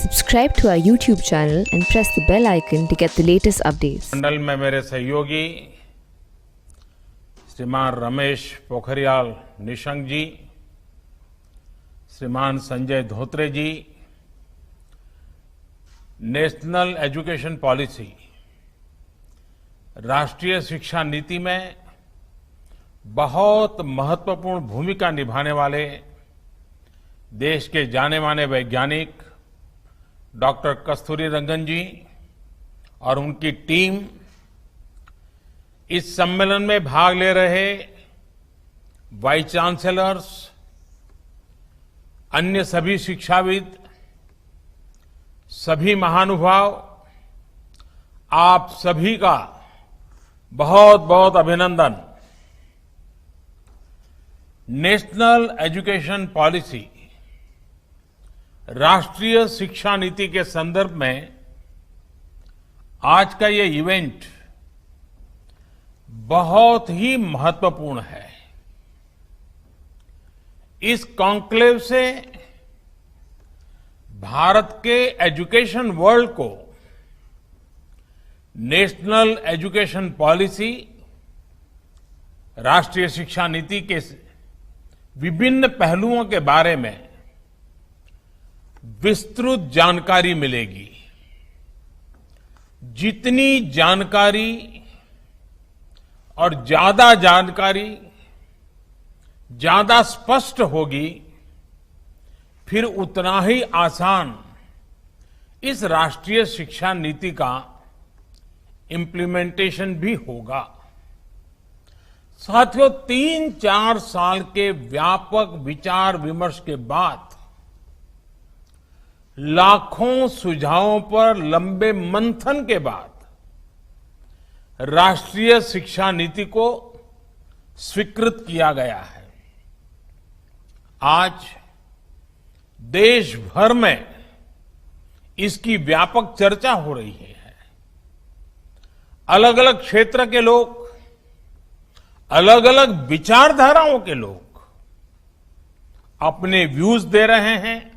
Subscribe to our YouTube channel and press the bell icon to get the latest updates. मंडल में मेरे सहयोगी श्रीमान रमेश पोखरियाल निशंक जी, श्रीमान संजय धोत्रे जी, नेशनल एजुकेशन पॉलिसी राष्ट्रीय शिक्षा नीति में बहुत महत्वपूर्ण भूमिका निभाने वाले देश के जाने माने वैज्ञानिक डॉक्टर कस्तूरीरंगन जी और उनकी टीम, इस सम्मेलन में भाग ले रहे वाइस चांसलर्स, अन्य सभी शिक्षाविद, सभी महानुभाव, आप सभी का बहुत बहुत अभिनंदन। नेशनल एजुकेशन पॉलिसी राष्ट्रीय शिक्षा नीति के संदर्भ में आज का ये इवेंट बहुत ही महत्वपूर्ण है। इस कॉन्क्लेव से भारत के एजुकेशन वर्ल्ड को नेशनल एजुकेशन पॉलिसी, राष्ट्रीय शिक्षा नीति के विभिन्न पहलुओं के बारे में विस्तृत जानकारी मिलेगी। जितनी जानकारी और ज्यादा जानकारी ज्यादा स्पष्ट होगी, फिर उतना ही आसान इस राष्ट्रीय शिक्षा नीति का इम्प्लीमेंटेशन भी होगा। साथियों, 3-4 साल के व्यापक विचार विमर्श के बाद लाखों सुझावों पर लंबे मंथन के बाद राष्ट्रीय शिक्षा नीति को स्वीकृत किया गया है। आज देश भर में इसकी व्यापक चर्चा हो रही है। अलग अलग क्षेत्र के लोग, अलग अलग विचारधाराओं के लोग अपने व्यूज दे रहे हैं,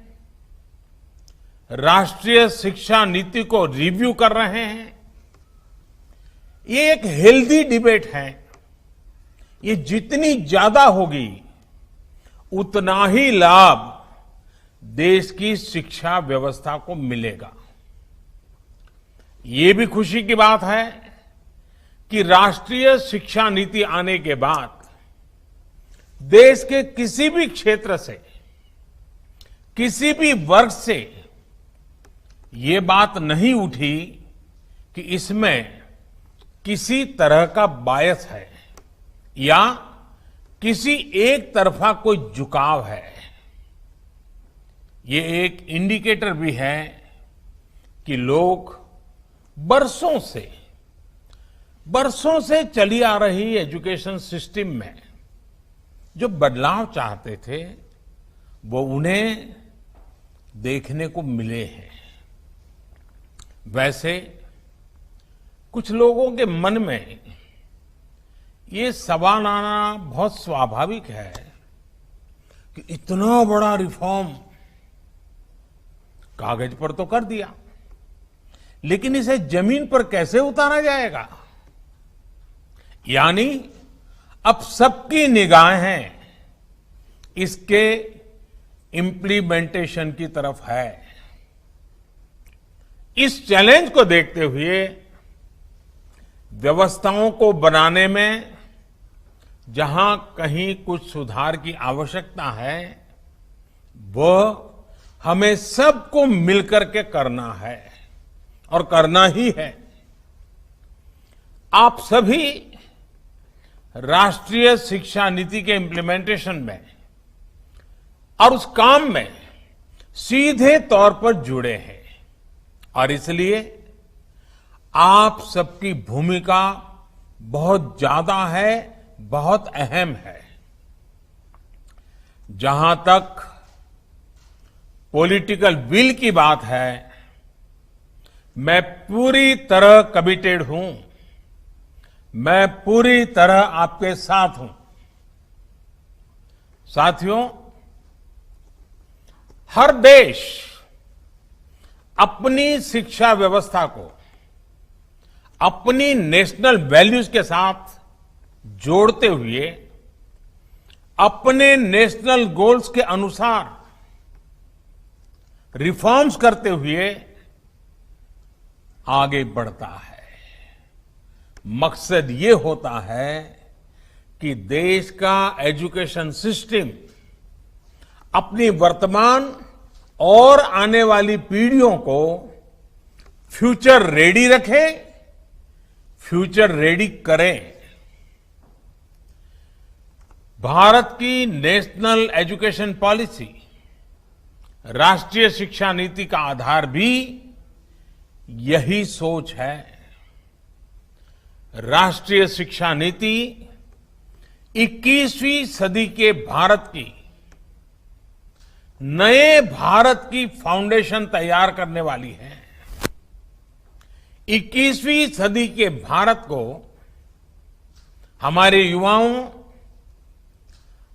राष्ट्रीय शिक्षा नीति को रिव्यू कर रहे हैं। ये एक हेल्दी डिबेट है। ये जितनी ज्यादा होगी, उतना ही लाभ देश की शिक्षा व्यवस्था को मिलेगा। ये भी खुशी की बात है कि राष्ट्रीय शिक्षा नीति आने के बाद देश के किसी भी क्षेत्र से, किसी भी वर्ग से ये बात नहीं उठी कि इसमें किसी तरह का बायस है या किसी एक तरफा कोई झुकाव है। ये एक इंडिकेटर भी है कि लोग बरसों से चली आ रही एजुकेशन सिस्टम में जो बदलाव चाहते थे, वो उन्हें देखने को मिले हैं। वैसे कुछ लोगों के मन में ये सवाल आना बहुत स्वाभाविक है कि इतना बड़ा रिफॉर्म कागज पर तो कर दिया, लेकिन इसे जमीन पर कैसे उतारा जाएगा? यानी अब सबकी निगाहें इसके इम्प्लीमेंटेशन की तरफ है। इस चैलेंज को देखते हुए व्यवस्थाओं को बनाने में जहां कहीं कुछ सुधार की आवश्यकता है, वह हमें सबको मिलकर के करना है और करना ही है। आप सभी राष्ट्रीय शिक्षा नीति के इम्प्लीमेंटेशन में और उस काम में सीधे तौर पर जुड़े हैं और इसलिए आप सबकी भूमिका बहुत ज्यादा है, बहुत अहम है। जहां तक पॉलिटिकल विल की बात है, मैं पूरी तरह कमिटेड हूं, मैं पूरी तरह आपके साथ हूं। साथियों, हर देश अपनी शिक्षा व्यवस्था को अपनी नेशनल वैल्यूज के साथ जोड़ते हुए अपने नेशनल गोल्स के अनुसार रिफॉर्म्स करते हुए आगे बढ़ता है। मकसद ये होता है कि देश का एजुकेशन सिस्टम अपनी वर्तमान और आने वाली पीढ़ियों को फ्यूचर रेडी रखे, फ्यूचर रेडी करें। भारत की नेशनल एजुकेशन पॉलिसी, राष्ट्रीय शिक्षा नीति का आधार भी यही सोच है। राष्ट्रीय शिक्षा नीति 21वीं सदी के भारत की नए भारत की फाउंडेशन तैयार करने वाली है। 21वीं सदी के भारत को हमारे युवाओं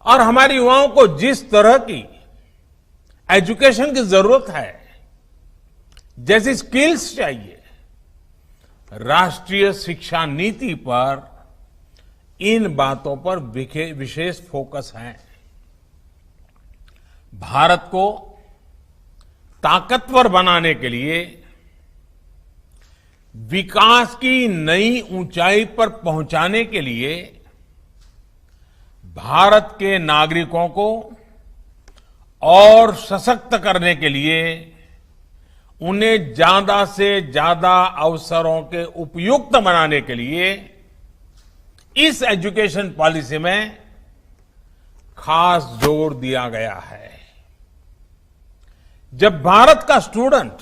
और हमारे युवाओं को जिस तरह की एजुकेशन की जरूरत है, जैसी स्किल्स चाहिए, राष्ट्रीय शिक्षा नीति पर इन बातों पर विशेष फोकस है। भारत को ताकतवर बनाने के लिए, विकास की नई ऊंचाई पर पहुंचाने के लिए भारत के नागरिकों को और सशक्त करने के लिए उन्हें ज्यादा से ज्यादा अवसरों के उपयुक्त बनाने के लिए इस एजुकेशन पॉलिसी में खास जोर दिया गया है। जब भारत का स्टूडेंट,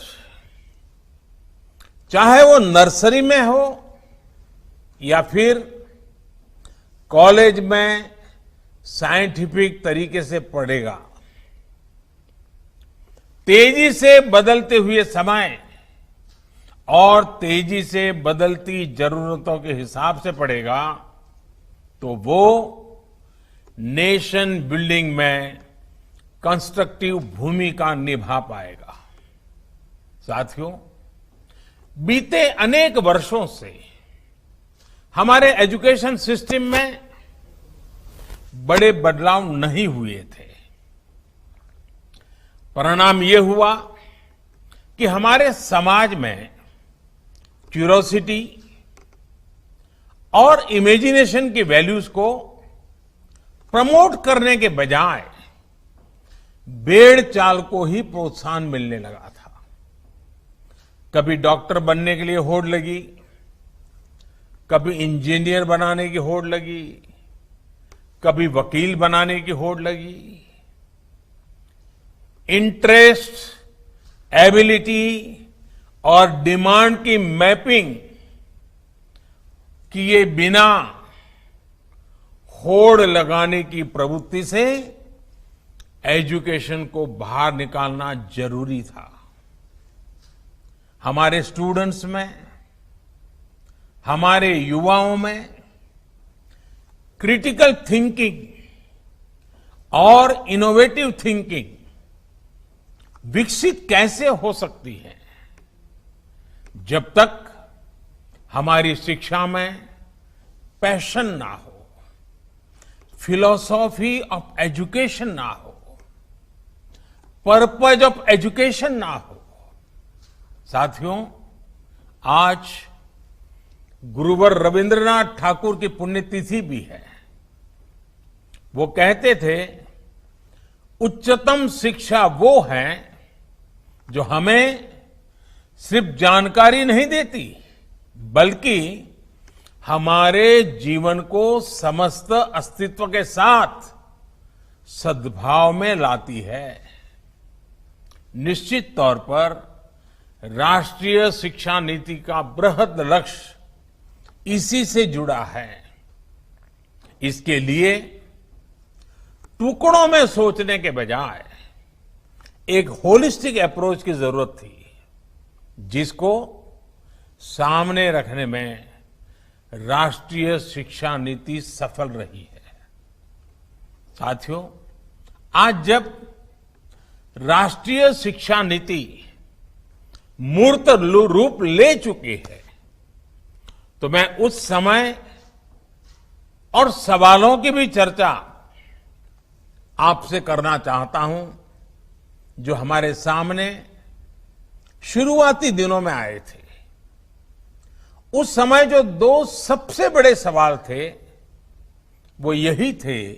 चाहे वो नर्सरी में हो या फिर कॉलेज में साइंटिफिक तरीके से पढ़ेगा, तेजी से बदलते हुए समय और तेजी से बदलती जरूरतों के हिसाब से पढ़ेगा, तो वो नेशन बिल्डिंग में कंस्ट्रक्टिव भूमिका निभा पाएगा। साथियों, बीते अनेक वर्षों से हमारे एजुकेशन सिस्टम में बड़े बदलाव नहीं हुए थे। परिणाम ये हुआ कि हमारे समाज में क्यूरोसिटी और इमेजिनेशन की वैल्यूज को प्रमोट करने के बजाय भेड़ चाल को ही प्रोत्साहन मिलने लगा था। कभी डॉक्टर बनने के लिए होड़ लगी, कभी इंजीनियर बनाने की होड़ लगी, कभी वकील बनाने की होड़ लगी। इंटरेस्ट, एबिलिटी और डिमांड की मैपिंग किए बिना होड़ लगाने की प्रवृत्ति से एजुकेशन को बाहर निकालना जरूरी था। हमारे स्टूडेंट्स में, हमारे युवाओं में क्रिटिकल थिंकिंग और इनोवेटिव थिंकिंग विकसित कैसे हो सकती है, जब तक हमारी शिक्षा में पैशन ना हो, फिलॉसॉफी ऑफ एजुकेशन ना हो, पर्पज ऑफ एजुकेशन ना हो। साथियों, आज गुरुवर रविंद्रनाथ ठाकुर की पुण्यतिथि भी है। वो कहते थे, उच्चतम शिक्षा वो है जो हमें सिर्फ जानकारी नहीं देती, बल्कि हमारे जीवन को समस्त अस्तित्व के साथ सद्भाव में लाती है। निश्चित तौर पर राष्ट्रीय शिक्षा नीति का बृहद लक्ष्य इसी से जुड़ा है। इसके लिए टुकड़ों में सोचने के बजाय एक होलिस्टिक अप्रोच की जरूरत थी, जिसको सामने रखने में राष्ट्रीय शिक्षा नीति सफल रही है। साथियों, आज जब राष्ट्रीय शिक्षा नीति मूर्त रूप ले चुकी है। तो मैं उस समय और सवालों की भी चर्चा आपसे करना चाहता हूं जो हमारे सामने शुरुआती दिनों में आए थे। उस समय जो दो सबसे बड़े सवाल थे वो यही थे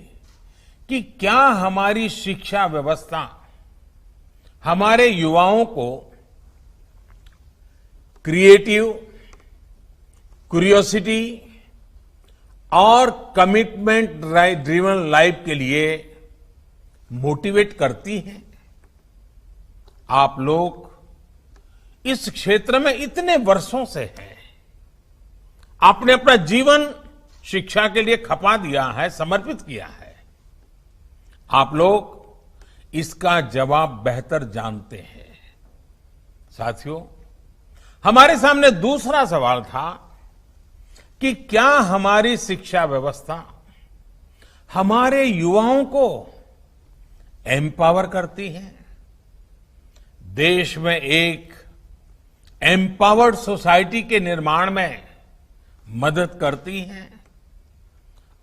कि क्या हमारी शिक्षा व्यवस्था हमारे युवाओं को क्रिएटिव, क्यूरियोसिटी और कमिटमेंट ड्रिवन लाइफ के लिए मोटिवेट करती है। आप लोग इस क्षेत्र में इतने वर्षों से हैं, आपने अपना जीवन शिक्षा के लिए खपा दिया है, समर्पित किया है। आप लोग इसका जवाब बेहतर जानते हैं। साथियों, हमारे सामने दूसरा सवाल था कि क्या हमारी शिक्षा व्यवस्था हमारे युवाओं को एम्पावर करती है, देश में एक एम्पावर्ड सोसाइटी के निर्माण में मदद करती है।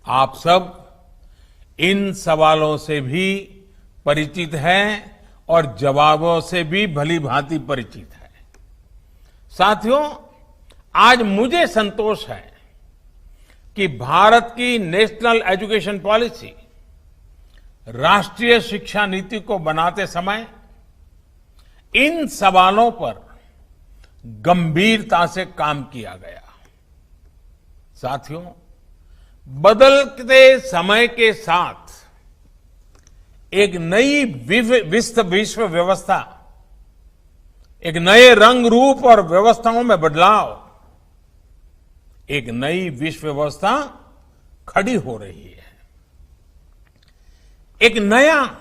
आप सब इन सवालों से भी परिचित हैं और जवाबों से भी भली भांति परिचित है। साथियों, आज मुझे संतोष है कि भारत की नेशनल एजुकेशन पॉलिसी, राष्ट्रीय शिक्षा नीति को बनाते समय इन सवालों पर गंभीरता से काम किया गया। साथियों, बदलते समय के साथ एक नई विश्व व्यवस्था, एक नए रंग रूप और व्यवस्थाओं में बदलाव, एक नई विश्व व्यवस्था खड़ी हो रही है। एक नया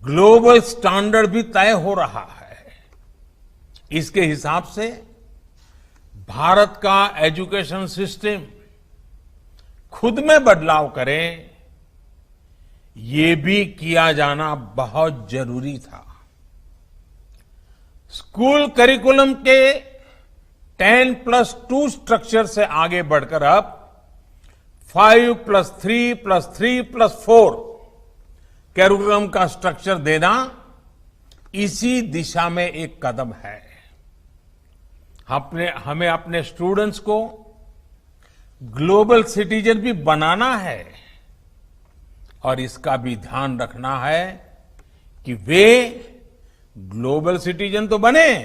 ग्लोबल स्टैंडर्ड भी तय हो रहा है। इसके हिसाब से भारत का एजुकेशन सिस्टम खुद में बदलाव करे, ये भी किया जाना बहुत जरूरी था। स्कूल करिकुलम के 10+2 स्ट्रक्चर से आगे बढ़कर अब 5+3+3+4 करिकुलम का स्ट्रक्चर देना इसी दिशा में एक कदम है। हमें अपने स्टूडेंट्स को ग्लोबल सिटीजन भी बनाना है और इसका भी ध्यान रखना है कि वे ग्लोबल सिटीजन तो बने,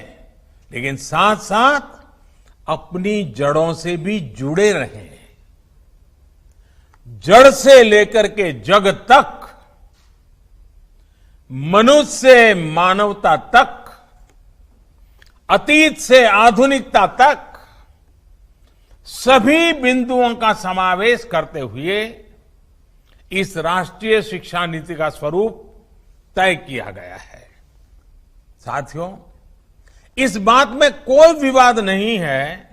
लेकिन साथ साथ अपनी जड़ों से भी जुड़े रहें। जड़ से लेकर के जग तक, मनुष्य से मानवता तक, अतीत से आधुनिकता तक सभी बिंदुओं का समावेश करते हुए इस राष्ट्रीय शिक्षा नीति का स्वरूप तय किया गया है। साथियों, इस बात में कोई विवाद नहीं है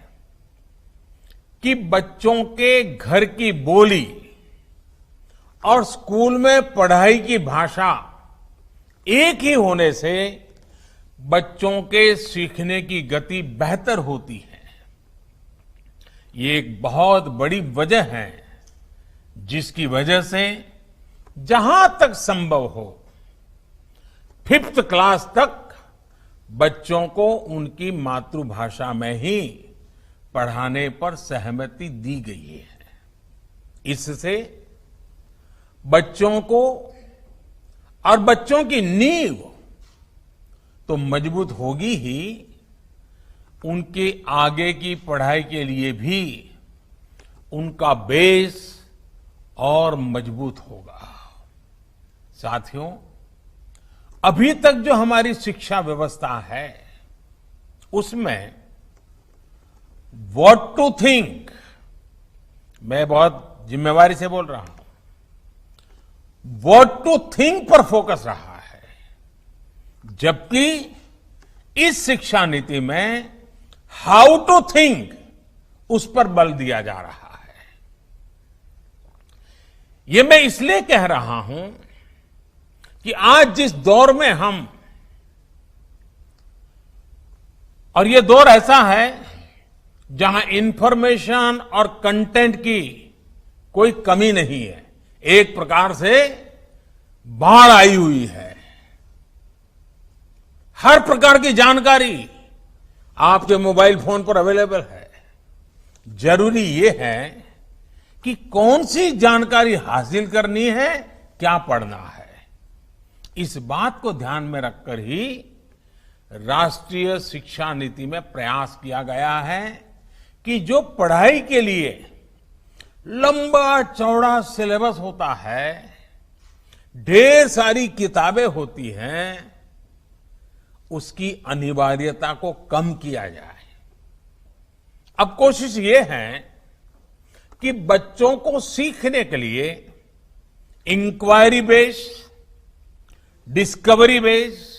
कि बच्चों के घर की बोली और स्कूल में पढ़ाई की भाषा एक ही होने से बच्चों के सीखने की गति बेहतर होती है। ये एक बहुत बड़ी वजह है जिसकी वजह से जहां तक संभव हो 5th क्लास तक बच्चों को उनकी मातृभाषा में ही पढ़ाने पर सहमति दी गई है। इससे बच्चों को और बच्चों की नींव तो मजबूत होगी ही, उनके आगे की पढ़ाई के लिए भी उनका बेस और मजबूत होगा। साथियों, अभी तक जो हमारी शिक्षा व्यवस्था है उसमें व्हाट टू थिंक, मैं बहुत जिम्मेवारी से बोल रहा हूं, व्हाट टू थिंक पर फोकस रहा है, जबकि इस शिक्षा नीति में हाउ टू थिंक उस पर बल दिया जा रहा है। ये मैं इसलिए कह रहा हूं कि आज जिस दौर में हम और ये दौर ऐसा है जहां इंफॉर्मेशन और कंटेंट की कोई कमी नहीं है। एक प्रकार से बाढ़ आई हुई है। हर प्रकार की जानकारी आपके मोबाइल फोन पर अवेलेबल है। जरूरी ये है कि कौन सी जानकारी हासिल करनी है, क्या पढ़ना है। इस बात को ध्यान में रखकर ही राष्ट्रीय शिक्षा नीति में प्रयास किया गया है कि जो पढ़ाई के लिए लंबा चौड़ा सिलेबस होता है, ढेर सारी किताबें होती हैं, उसकी अनिवार्यता को कम किया जाए। अब कोशिश ये है कि बच्चों को सीखने के लिए inquiry based, discovery based,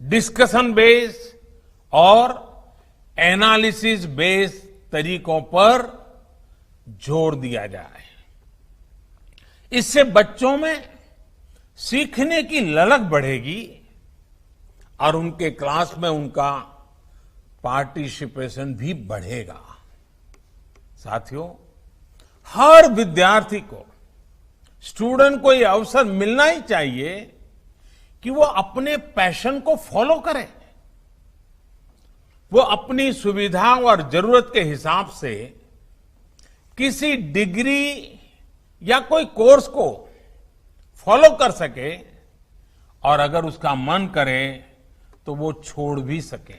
discussion based और एनालिसिस बेस्ड तरीकों पर जोर दिया जाए। इससे बच्चों में सीखने की ललक बढ़ेगी और उनके क्लास में उनका पार्टिसिपेशन भी बढ़ेगा। साथियों, हर विद्यार्थी को, स्टूडेंट को यह अवसर मिलना ही चाहिए कि वो अपने पैशन को फॉलो करे। वो अपनी सुविधा और जरूरत के हिसाब से किसी डिग्री या कोई कोर्स को फॉलो कर सके और अगर उसका मन करे तो वो छोड़ भी सके।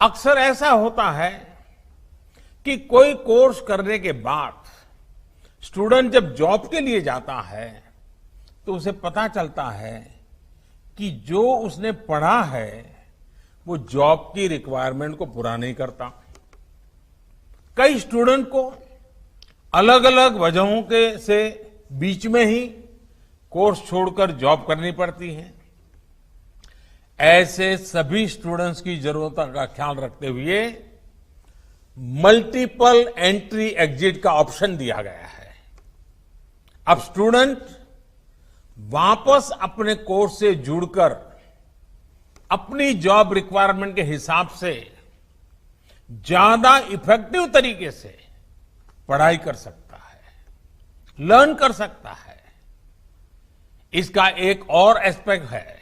अक्सर ऐसा होता है कि कोई कोर्स करने के बाद स्टूडेंट जब जॉब के लिए जाता है तो उसे पता चलता है कि जो उसने पढ़ा है वो जॉब की रिक्वायरमेंट को पूरा नहीं करता। कई स्टूडेंट को अलग अलग वजहों के से बीच में ही कोर्स छोड़कर जॉब करनी पड़ती है। ऐसे सभी स्टूडेंट्स की जरूरतों का ख्याल रखते हुए मल्टीपल एंट्री एग्जिट का ऑप्शन दिया गया है। अब स्टूडेंट वापस अपने कोर्स से जुड़कर अपनी जॉब रिक्वायरमेंट के हिसाब से ज्यादा इफेक्टिव तरीके से पढ़ाई कर सकता है, लर्न कर सकता है। इसका एक और एस्पेक्ट है,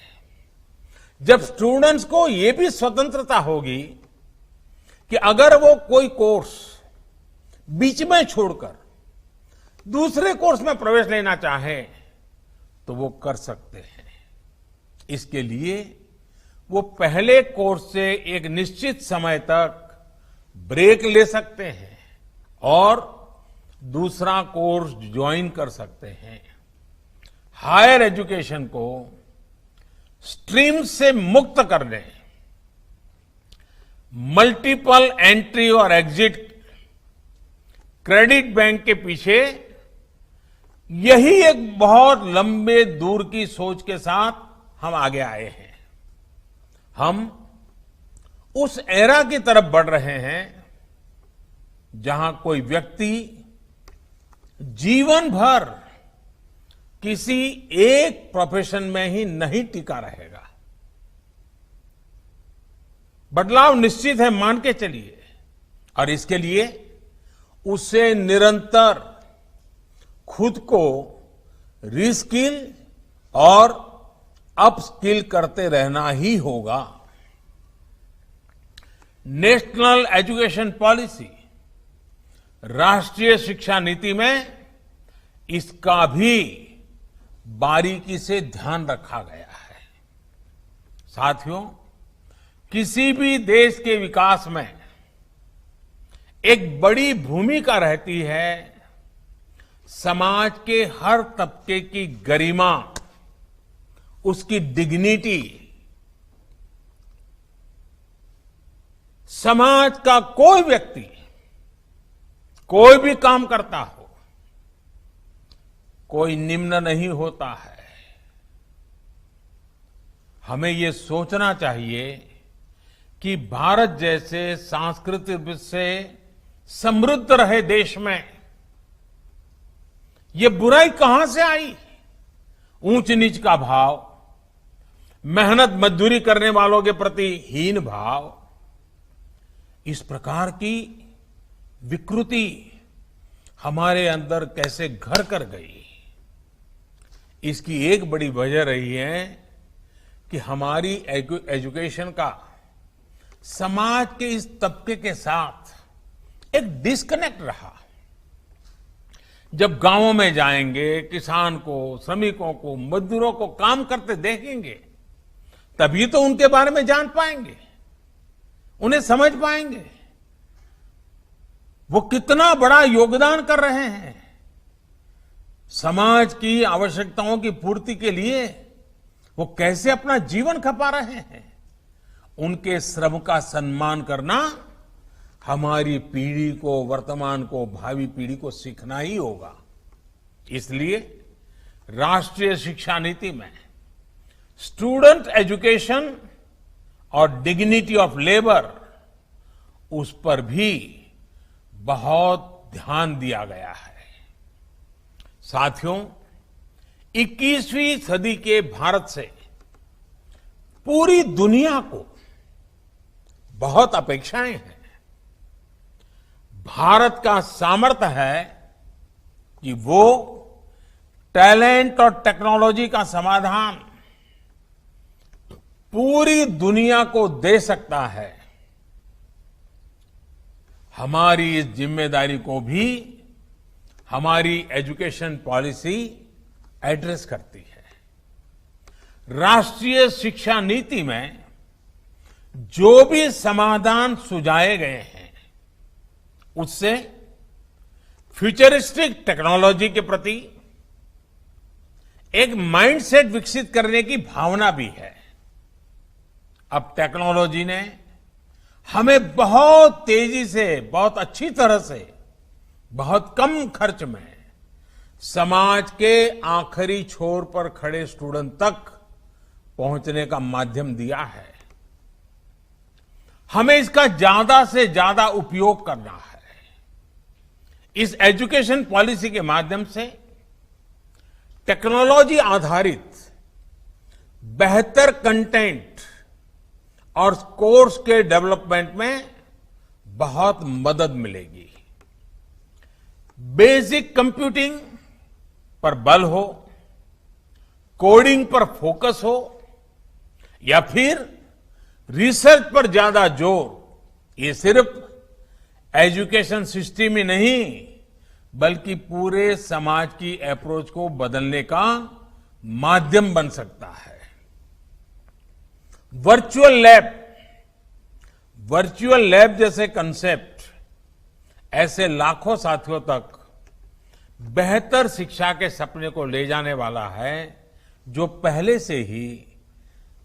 जब स्टूडेंट्स को यह भी स्वतंत्रता होगी कि अगर वो कोई कोर्स बीच में छोड़कर दूसरे कोर्स में प्रवेश लेना चाहे तो वो कर सकते हैं। इसके लिए वो पहले कोर्स से एक निश्चित समय तक ब्रेक ले सकते हैं और दूसरा कोर्स ज्वाइन कर सकते हैं। हायर एजुकेशन को स्ट्रीम से मुक्त करने, मल्टीपल एंट्री और एग्जिट क्रेडिट बैंक के पीछे यही एक बहुत लंबे दूर की सोच के साथ हम आगे आए हैं। हम उस एरा की तरफ बढ़ रहे हैं जहां कोई व्यक्ति जीवन भर किसी एक प्रोफेशन में ही नहीं टिका रहेगा। बदलाव निश्चित है, मान के चलिए, और इसके लिए उसे निरंतर खुद को रीस्किल और अपस्किल करते रहना ही होगा। नेशनल एजुकेशन पॉलिसी, राष्ट्रीय शिक्षा नीति में इसका भी बारीकी से ध्यान रखा गया है। साथियों, किसी भी देश के विकास में एक बड़ी भूमिका रहती है समाज के हर तबके की गरिमा, उसकी डिग्निटी। समाज का कोई व्यक्ति कोई भी काम करता हो, कोई निम्न नहीं होता है। हमें ये सोचना चाहिए कि भारत जैसे सांस्कृतिक रूप से समृद्ध रहे देश में ये बुराई कहां से आई? ऊंच नीच का भाव, मेहनत मजदूरी करने वालों के प्रति हीन भाव, इस प्रकार की विकृति हमारे अंदर कैसे घर कर गई, इसकी एक बड़ी वजह रही है कि हमारी एजुकेशन का समाज के इस तबके के साथ एक डिस्कनेक्ट रहा। जब गांवों में जाएंगे, किसान को, श्रमिकों को, मजदूरों को काम करते देखेंगे, तभी तो उनके बारे में जान पाएंगे, उन्हें समझ पाएंगे वो कितना बड़ा योगदान कर रहे हैं। समाज की आवश्यकताओं की पूर्ति के लिए वो कैसे अपना जीवन खपा रहे हैं। उनके श्रम का सम्मान करना हमारी पीढ़ी को, वर्तमान को, भावी पीढ़ी को सीखना ही होगा। इसलिए राष्ट्रीय शिक्षा नीति में स्टूडेंट एजुकेशन और डिग्निटी ऑफ लेबर, उस पर भी बहुत ध्यान दिया गया है। साथियों, 21वीं सदी के भारत से पूरी दुनिया को बहुत अपेक्षाएं हैं। भारत का सामर्थ्य है कि वो टैलेंट और टेक्नोलॉजी का समाधान पूरी दुनिया को दे सकता है। हमारी इस जिम्मेदारी को भी हमारी एजुकेशन पॉलिसी एड्रेस करती है। राष्ट्रीय शिक्षा नीति में जो भी समाधान सुझाए गए हैं, उससे फ्यूचरिस्टिक टेक्नोलॉजी के प्रति एक माइंडसेट विकसित करने की भावना भी है। अब टेक्नोलॉजी ने हमें बहुत तेजी से, बहुत अच्छी तरह से, बहुत कम खर्च में समाज के आखिरी छोर पर खड़े स्टूडेंट तक पहुंचने का माध्यम दिया है। हमें इसका ज्यादा से ज्यादा उपयोग करना है। इस एजुकेशन पॉलिसी के माध्यम से टेक्नोलॉजी आधारित बेहतर कंटेंट और कोर्स के डेवलपमेंट में बहुत मदद मिलेगी। बेसिक कंप्यूटिंग पर बल हो, कोडिंग पर फोकस हो, या फिर रिसर्च पर ज्यादा जोर, ये सिर्फ एजुकेशन सिस्टम ही नहीं बल्कि पूरे समाज की अप्रोच को बदलने का माध्यम बन सकता है। वर्चुअल लैब जैसे कंसेप्ट ऐसे लाखों साथियों तक बेहतर शिक्षा के सपने को ले जाने वाला है, जो पहले से ही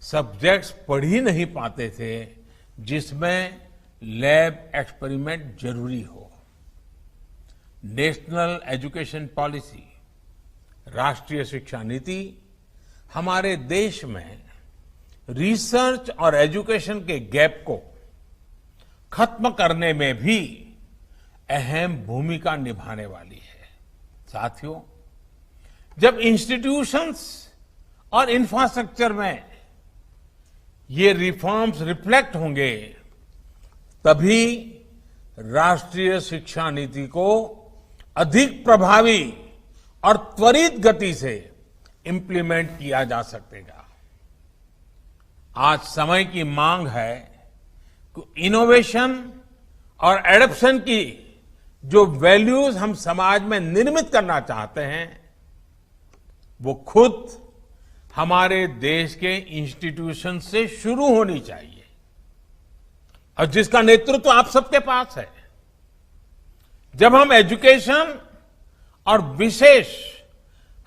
सब्जेक्ट्स पढ़ ही नहीं पाते थे, जिसमें लैब एक्सपेरिमेंट जरूरी हो। नेशनल एजुकेशन पॉलिसी, राष्ट्रीय शिक्षा नीति हमारे देश में रिसर्च और एजुकेशन के गैप को खत्म करने में भी अहम भूमिका निभाने वाली है। साथियों, जब इंस्टीट्यूशंस और इंफ्रास्ट्रक्चर में ये रिफॉर्म्स रिफ्लेक्ट होंगे, तभी राष्ट्रीय शिक्षा नीति को अधिक प्रभावी और त्वरित गति से इंप्लीमेंट किया जा सकेगा। आज समय की मांग है कि इनोवेशन और एडॉप्शन की जो वैल्यूज हम समाज में निर्मित करना चाहते हैं, वो खुद हमारे देश के इंस्टीट्यूशन से शुरू होनी चाहिए, और जिसका नेतृत्व आप सबके पास है। जब हम एजुकेशन और विशेष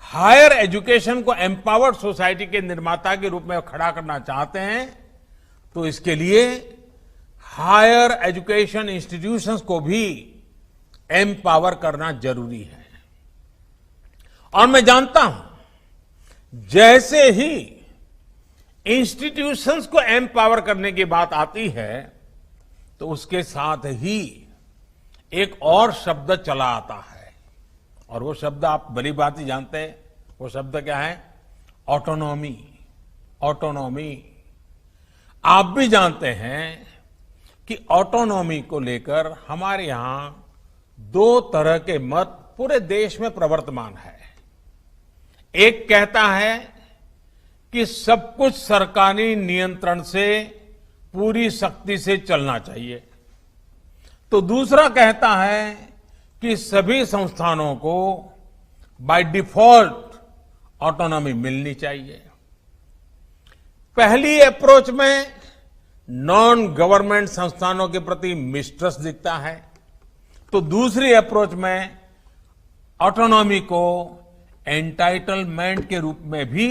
हायर एजुकेशन को एम्पावर्ड सोसाइटी के निर्माता के रूप में खड़ा करना चाहते हैं, तो इसके लिए हायर एजुकेशन इंस्टीट्यूशंस को भी एम्पावर करना जरूरी है। और मैं जानता हूं, जैसे ही इंस्टीट्यूशंस को एम्पावर करने की बात आती है, तो उसके साथ ही एक और शब्द चला आता है, और वो शब्द आप भली बात ही जानते हैं। वो शब्द क्या है? ऑटोनॉमी। ऑटोनॉमी। आप भी जानते हैं कि ऑटोनॉमी को लेकर हमारे यहां दो तरह के मत पूरे देश में प्रवर्तमान है। एक कहता है कि सब कुछ सरकारी नियंत्रण से पूरी सख्ती से चलना चाहिए, तो दूसरा कहता है कि सभी संस्थानों को बाय डिफॉल्ट ऑटोनॉमी मिलनी चाहिए। पहली अप्रोच में नॉन गवर्नमेंट संस्थानों के प्रति मिसट्रस्ट दिखता है, तो दूसरी अप्रोच में ऑटोनॉमी को एंटाइटलमेंट के रूप में भी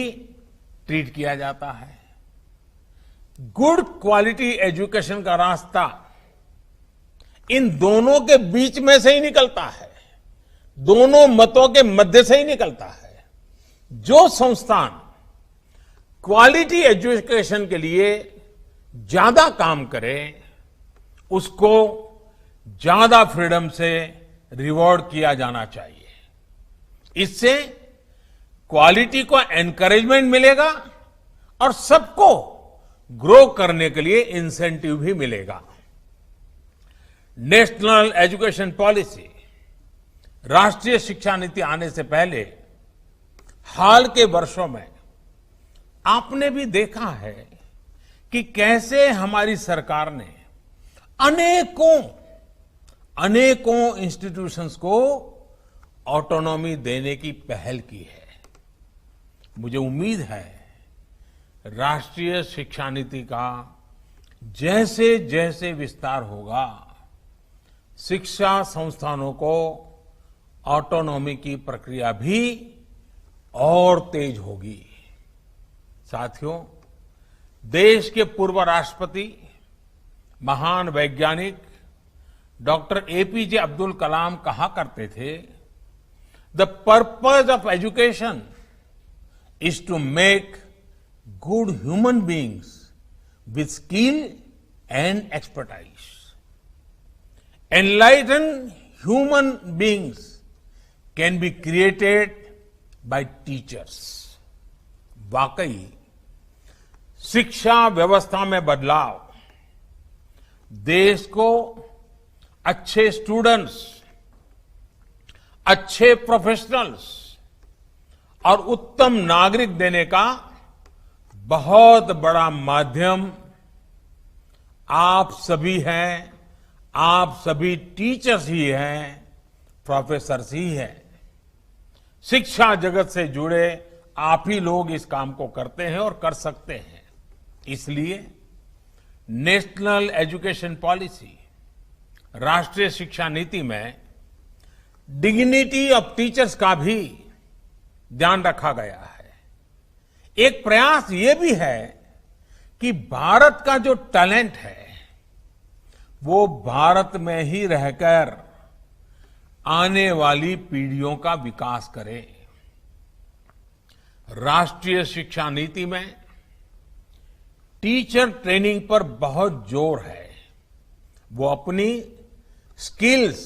ट्रीट किया जाता है। गुड क्वालिटी एजुकेशन का रास्ता इन दोनों के बीच में से ही निकलता है, दोनों मतों के मध्य से ही निकलता है। जो संस्थान क्वालिटी एजुकेशन के लिए ज्यादा काम करे, उसको ज्यादा फ्रीडम से रिवॉर्ड किया जाना चाहिए। इससे क्वालिटी को एनकरेजमेंट मिलेगा और सबको ग्रो करने के लिए इंसेंटिव भी मिलेगा। नेशनल एजुकेशन पॉलिसी, राष्ट्रीय शिक्षा नीति आने से पहले हाल के वर्षों में आपने भी देखा है कि कैसे हमारी सरकार ने अनेकों इंस्टीट्यूशंस को ऑटोनॉमी देने की पहल की है। मुझे उम्मीद है राष्ट्रीय शिक्षा नीति का जैसे जैसे विस्तार होगा, शिक्षा संस्थानों को ऑटोनॉमी की प्रक्रिया भी और तेज होगी। साथियों, देश के पूर्व राष्ट्रपति, महान वैज्ञानिक डॉक्टर एपीजे अब्दुल कलाम कहा करते थे, the purpose of education is to make good human beings with skill and expertise. Enlighten human beings can be created by teachers. वाकई शिक्षा व्यवस्था में बदलाव देश को अच्छे स्टूडेंट्स, अच्छे प्रोफेशनल्स और उत्तम नागरिक देने का बहुत बड़ा माध्यम आप सभी हैं। आप सभी टीचर्स ही हैं, प्रोफेसर्स ही हैं। शिक्षा जगत से जुड़े आप ही लोग इस काम को करते हैं और कर सकते हैं। इसलिए नेशनल एजुकेशन पॉलिसी, राष्ट्रीय शिक्षा नीति में डिग्निटी ऑफ टीचर्स का भी ध्यान रखा गया है। एक प्रयास ये भी है कि भारत का जो टैलेंट है वो भारत में ही रहकर आने वाली पीढ़ियों का विकास करे। राष्ट्रीय शिक्षा नीति में टीचर ट्रेनिंग पर बहुत जोर है। वो अपनी स्किल्स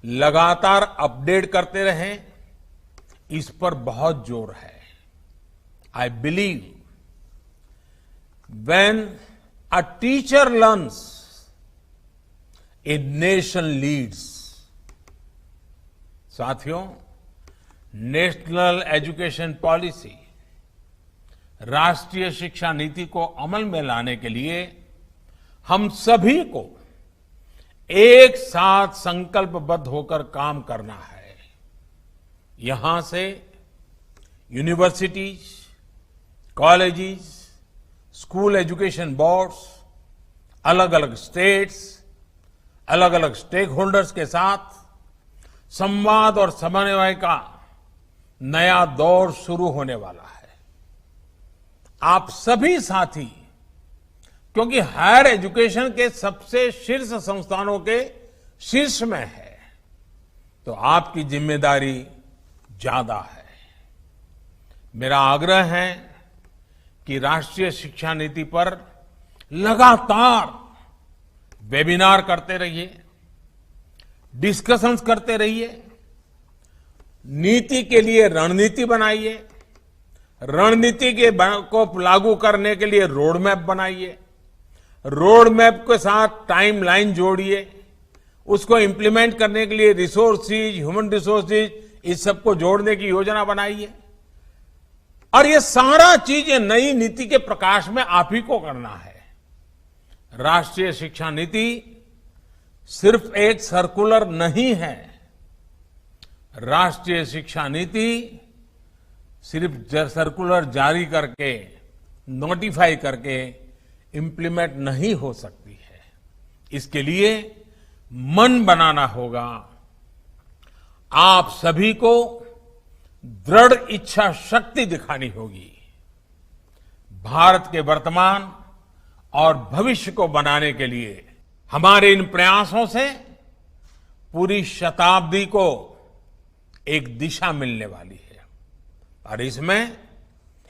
लगातार अपडेट करते रहें, इस पर बहुत जोर है। I believe when a teacher learns, a nation leads. साथियों, नेशनल एजुकेशन पॉलिसी, राष्ट्रीय शिक्षा नीति को अमल में लाने के लिए हम सभी को एक साथ संकल्पबद्ध होकर काम करना है। यहां से universities, colleges, school education boards, अलग अलग स्टेट्स, अलग अलग स्टेक होल्डर्स के साथ संवाद और समन्वय का नया दौर शुरू होने वाला है। आप सभी साथी, क्योंकि हायर एजुकेशन के सबसे शीर्ष संस्थानों के शीर्ष में है, तो आपकी जिम्मेदारी ज्यादा है। मेरा आग्रह है कि राष्ट्रीय शिक्षा नीति पर लगातार वेबिनार करते रहिए, डिस्कशंस करते रहिए, नीति के लिए रणनीति बनाइए, रणनीति को लागू करने के लिए रोड मैप बनाइए, रोड मैप के साथ टाइमलाइन जोड़िए, उसको इंप्लीमेंट करने के लिए रिसोर्सेज, ह्यूमन रिसोर्सेज, इस सबको जोड़ने की योजना बनाइए। और ये सारा चीज ये नई नीति के प्रकाश में आप ही को करना है। राष्ट्रीय शिक्षा नीति सिर्फ एक सर्कुलर नहीं है। राष्ट्रीय शिक्षा नीति सिर्फ सर्कुलर जारी करके, नोटिफाई करके इंप्लीमेंट नहीं हो सकती है। इसके लिए मन बनाना होगा। आप सभी को दृढ़ इच्छा शक्ति दिखानी होगी। भारत के वर्तमान और भविष्य को बनाने के लिए हमारे इन प्रयासों से पूरी शताब्दी को एक दिशा मिलने वाली है। और इसमें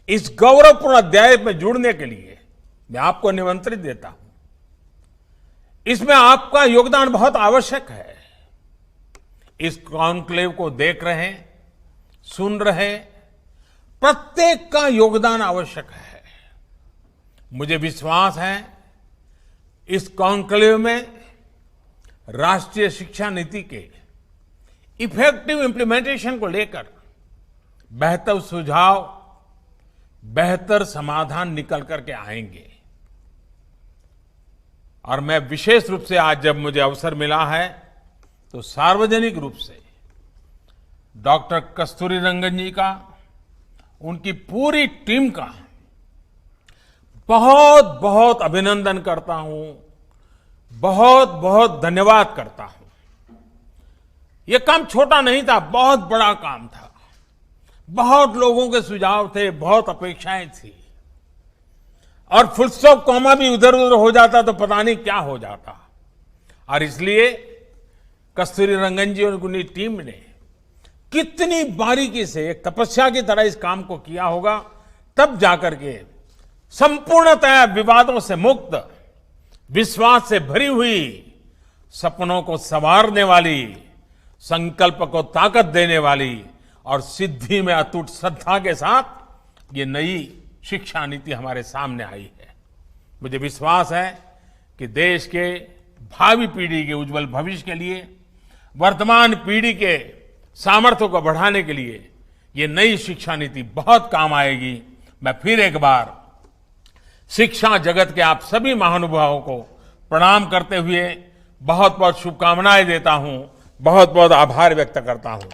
इस गौरवपूर्ण अध्याय में जुड़ने के लिए मैं आपको निमंत्रित देता हूं। इसमें आपका योगदान बहुत आवश्यक है। इस कॉन्क्लेव को देख रहे, सुन रहे प्रत्येक का योगदान आवश्यक है। मुझे विश्वास है इस कॉन्क्लेव में राष्ट्रीय शिक्षा नीति के इफेक्टिव इंप्लीमेंटेशन को लेकर बेहतर सुझाव, बेहतर समाधान निकल करके आएंगे। और मैं विशेष रूप से आज जब मुझे अवसर मिला है तो सार्वजनिक रूप से डॉक्टर कस्तूरीरंगन जी का, उनकी पूरी टीम का बहुत बहुत अभिनंदन करता हूं, बहुत बहुत धन्यवाद करता हूं। यह काम छोटा नहीं था, बहुत बड़ा काम था। बहुत लोगों के सुझाव थे, बहुत अपेक्षाएं थी। और फुल स्टॉप कॉमा भी उधर उधर हो जाता तो पता नहीं क्या हो जाता। और इसलिए कस्तूरीरंगन जी और उनकी टीम ने कितनी बारीकी से, एक तपस्या की तरह इस काम को किया होगा, तब जाकर के संपूर्णतः विवादों से मुक्त, विश्वास से भरी हुई, सपनों को संवारने वाली, संकल्प को ताकत देने वाली और सिद्धि में अटूट श्रद्धा के साथ ये नई शिक्षा नीति हमारे सामने आई है। मुझे विश्वास है कि देश के भावी पीढ़ी के उज्जवल भविष्य के लिए, वर्तमान पीढ़ी के सामर्थ्य को बढ़ाने के लिए ये नई शिक्षा नीति बहुत काम आएगी। मैं फिर एक बार शिक्षा जगत के आप सभी महानुभावों को प्रणाम करते हुए बहुत बहुत शुभकामनाएं देता हूं, बहुत बहुत आभार व्यक्त करता हूं।